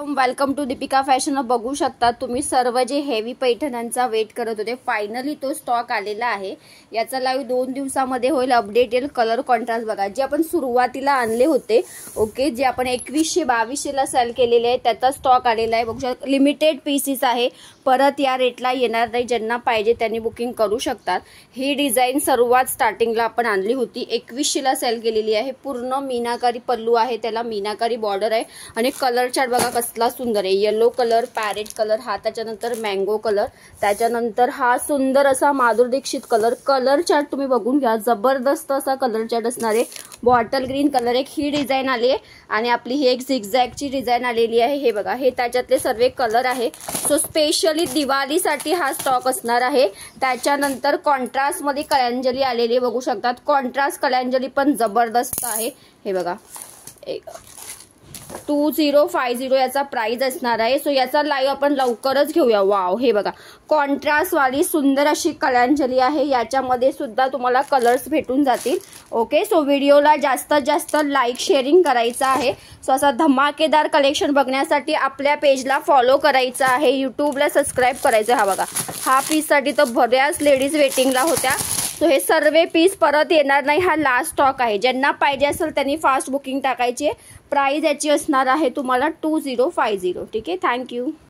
Welcome to Deepika fashion. बघू शकता तुम्ही सर्व जे हेवी पैठण्यांचा वेट करत होते, फायनली तो स्टॉक आलेला आहे. याचा लाईव्ह 2 दिवसामध्ये होईल. अपडेट येईल. कलर कॉन्ट्रास्ट बघा, जे आपण सुरुवातीला आणले होते ओके, जे आपण 2100-2200 ला सेल केलेले आहे त्याचा स्टॉक आलेला आहे. बघू शकता लिमिटेड पीसेस आहे. परत या रेटला येणार नाही. ज्यांना पाहिजे त्यांनी बुकिंग करू शकतात. ही डिझाइन सर्वात स्टार्टिंगला आपण आणली होती, 2100 ला सेल केलेली आहे. पूर्ण मीनाकारी पल्लू आहे, त्याला मीनाकारी बॉर्डर आहे आणि कलर चार्ट बघा कसला सुंदर आहे. येलो कलर, पॅरेट कलर हा, त्याच्यानंतर मँगो कलर, त्याच्यानंतर हा सुंदर असा Madhuri Dixit colour. Colour chart तुम्ही बघून घ्या, जबरदस्त असा कलर चार्ट असणार आहे. बॉटल ग्रीन कलर एक ही डिझाइन आली आहे आणि आपली ही एक झिगझॅगची डिझाइन आलेली आहे. हे बघा, हे त्याच्यातले सर्व कलर आहे. सो स्पेशली दिवाळीसाठी हा स्टॉक असणार आहे. त्याच्यानंतर कॉन्ट्रास्ट मध्ये कलांजली आलेली बघू शकतात. कॉन्ट्रास्ट कलांजली पण जबरदस्त आहे. हे बघा 2050 याचा प्राइस असणार आहे. सो याचा लाईव्ह आपण लवकरच घेऊया. वाव, हे बघा कॉन्ट्रास्ट वाली सुंदर अशी कलांजली आहे. याच्यामध्ये सुद्धा तुम्हाला कलर्स भेटून जातील. ओके, सो व्हिडिओला जास्तीत जास्त लाईक शेअरिंग करायचं आहे. सो असा धमाकेदार कलेक्शन बघण्यासाठी आपल्या पेजला फॉलो करायचं आहे, यूट्यूबला सबस्क्राईब करायचं. हा बघा, हा पीससाठी तर बऱ्याच लेडीज वेटिंगला होत्या. सो हे सर्व पीस परत येणार नाही. हा लास्ट स्टॉक आहे. ज्यांना पाहिजे असेल त्यांनी फास्ट बुकिंग टाकायची आहे. प्राइस याची असणार आहे तुम्हाला 2050. ठीक आहे, थँक्यू.